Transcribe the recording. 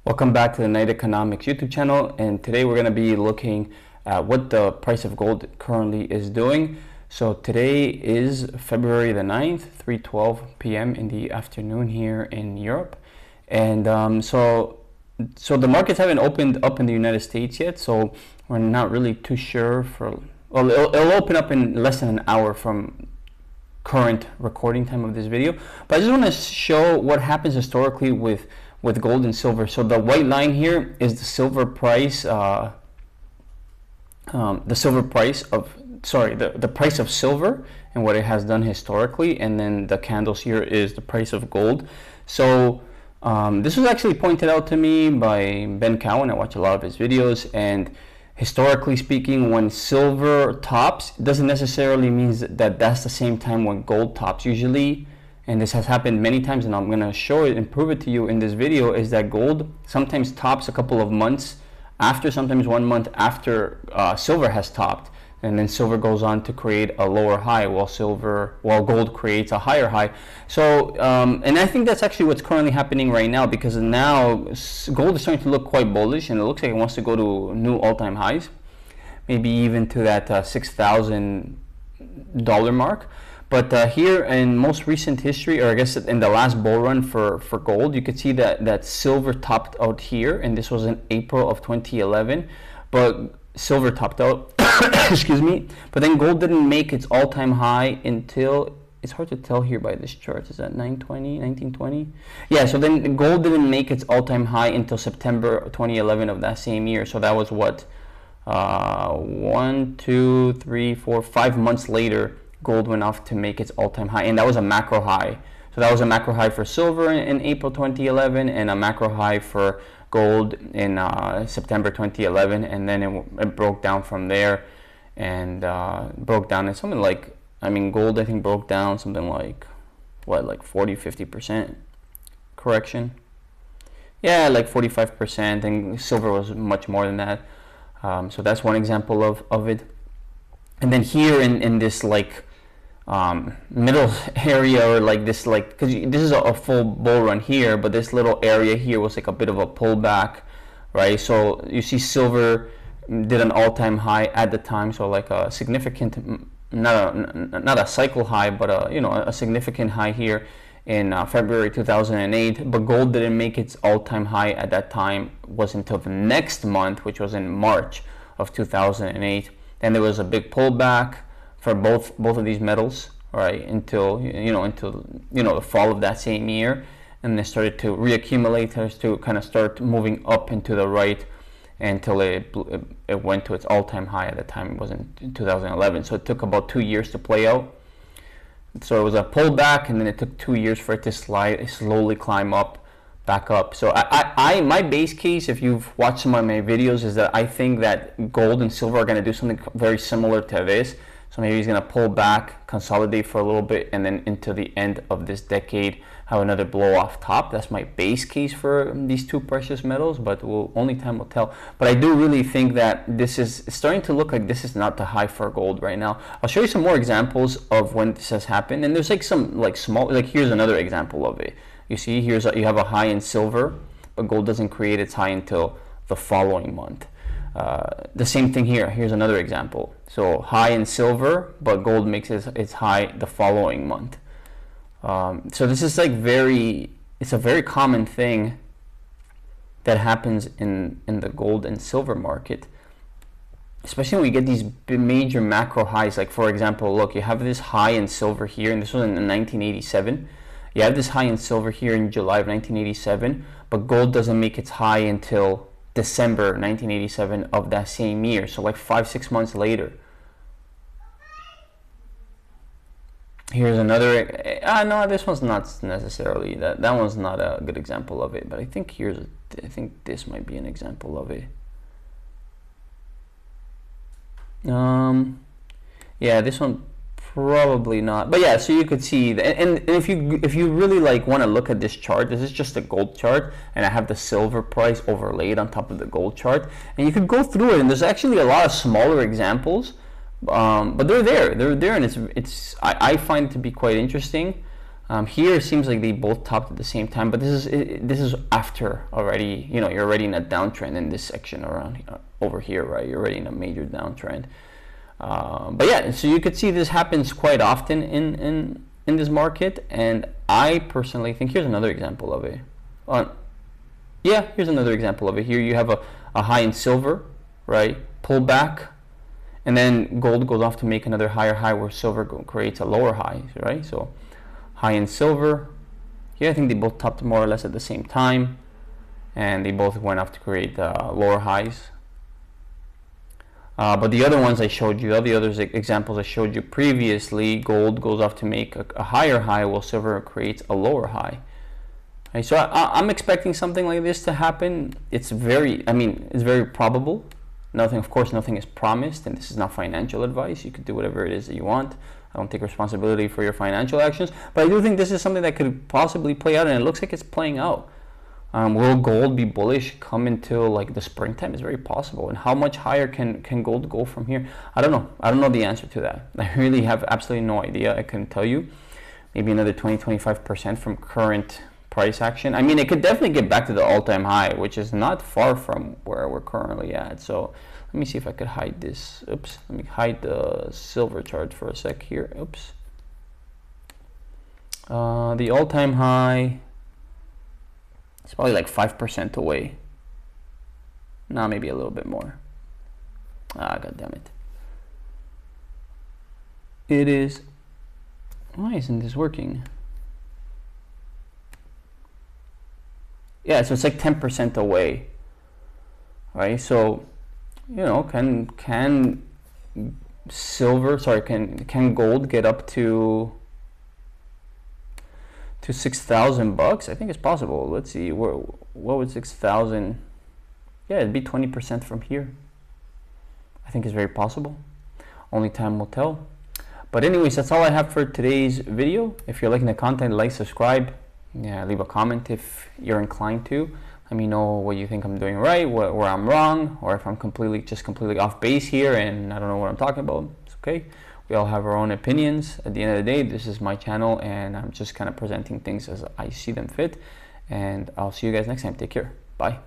Welcome back to the NITE Economics YouTube channel, and today we're going to be looking at what the price of gold currently is doing. So today is February the 9th, 3:12 p.m. in the afternoon here in Europe. And so the markets haven't opened up in the United States yet, so we're not really too sure well, it'll open up in less than an hour from current recording time of this video. But I just want to show what happens historically with gold and silver. So the white line here is the silver price, the price of silver and what it has done historically, and then the candles here is the price of gold. So this was actually pointed out to me by Ben Cowan. I watch a lot of his videos, and historically speaking, when silver tops, it doesn't necessarily mean that that's the same time when gold tops. Usually, and this has happened many times, and I'm going to show it and prove it to you in this video, is that gold sometimes tops a couple of months after, sometimes 1 month after silver has topped, and then silver goes on to create a lower high while gold creates a higher high. So and I think that's actually what's currently happening right now, because now gold is starting to look quite bullish, and it looks like it wants to go to new all-time highs, maybe even to that $6,000 mark. But here in most recent history, or I guess in the last bull run for gold, you could see that silver topped out here, and this was in April of 2011. But silver topped out, excuse me. But then gold didn't make its all-time high until, it's hard to tell here by this chart, is that 1920? Yeah, so then gold didn't make its all-time high until September 2011 of that same year. So that was what, 1, 2, 3, 4, 5 months later, gold went off to make its all-time high, and that was a macro high. So that was a macro high for silver in April 2011, and a macro high for gold in September 2011, and then it broke down from there, and broke down at something like, I mean, gold I think broke down something like, what, like 40-50% correction? Yeah, like 45%, and silver was much more than that. So that's one example of it. And then here in this like middle area, or like this, like, because this is a full bull run here, but this little area here was like a bit of a pullback, right? So you see silver did an all-time high at the time, so like a significant, not a cycle high, but a significant high here in February 2008. But gold didn't make its all-time high at that time, was until the next month, which was in March of 2008. Then there was a big pullback for both of these metals, right, until the fall of that same year, and they started to reaccumulate, to kind of start moving up into the right until it went to its all-time high. At the time it was in 2011. So it took about 2 years to play out. So it was a pullback, and then it took 2 years for it to slowly climb back up. So my base case, if you've watched some of my videos, is that I think that gold and silver are going to do something very similar to this. So maybe he's going to pull back, consolidate for a little bit, and then into the end of this decade have another blow off top. That's my base case for these two precious metals, but only time will tell. But I do really think that this is starting to look like this is not the high for gold right now. I'll show you some more examples of when this has happened, and there's like some like small, like here's another example of it. You see, you have a high in silver, but gold doesn't create its high until the following month. The same thing here. Here's another example. So high in silver, but gold makes its high the following month. So this is like it's a very common thing that happens in the gold and silver market, especially when we get these major macro highs. Like, for example, look, you have this high in silver here, and this was in 1987. You have this high in silver here in July of 1987, but gold doesn't make its high until December 1987 of that same year. So like 5-6 months later. Here's another. No, this one's not necessarily that one's not a good example of it. But I think I think this might be an example of it. Yeah, this one. Probably not, but yeah. So you could see that, and if you really like want to look at this chart, this is just a gold chart, and I have the silver price overlaid on top of the gold chart, and you could go through it, and there's actually a lot of smaller examples, but they're there, and it's I find it to be quite interesting. Here it seems like they both topped at the same time, but this is after already. You know, you're already in a downtrend in this section around here, over here, right? You're already in a major downtrend. But yeah, so you could see this happens quite often in this market, and I personally think here's another example of it. Yeah, here's another example of it. Here you have a high in silver, right? Pull back, and then gold goes off to make another higher high where silver creates a lower high, right? So high in silver. Here I think they both topped more or less at the same time, and they both went off to create lower highs. But the other ones I showed you, the other examples I showed you previously, gold goes off to make a higher high while silver creates a lower high. Okay, so I'm expecting something like this to happen. It's very probable. Of course, nothing is promised, and this is not financial advice. You could do whatever it is that you want. I don't take responsibility for your financial actions, but I do think this is something that could possibly play out, and it looks like it's playing out. Will gold be bullish come until like the springtime? Is very possible. And how much higher can gold go from here? I don't know. I don't know the answer to that. I really have absolutely no idea. I couldn't tell you. Maybe another 20-25% from current price action. I mean, it could definitely get back to the all-time high, which is not far from where we're currently at. So let me see if I could hide this. Oops. Let me hide the silver chart for a sec here. Oops. The all-time high. It's probably like 5% away. No, maybe a little bit more. God damn it. It is. Why isn't this working? Yeah, so it's like 10% away. Right? So, you know, can gold get up to $6,000? I think it's possible. Let's see, what would 6,000? Yeah, it'd be 20% from here. I think it's very possible. Only time will tell. But anyways, that's all I have for today's video. If you're liking the content, like, subscribe, yeah, leave a comment if you're inclined to. Let me know what you think I'm doing right, where I'm wrong, or if I'm completely off base here and I don't know what I'm talking about. It's okay. We all have our own opinions. At the end of the day, this is my channel, and I'm just kind of presenting things as I see them fit. And I'll see you guys next time. Take care. Bye.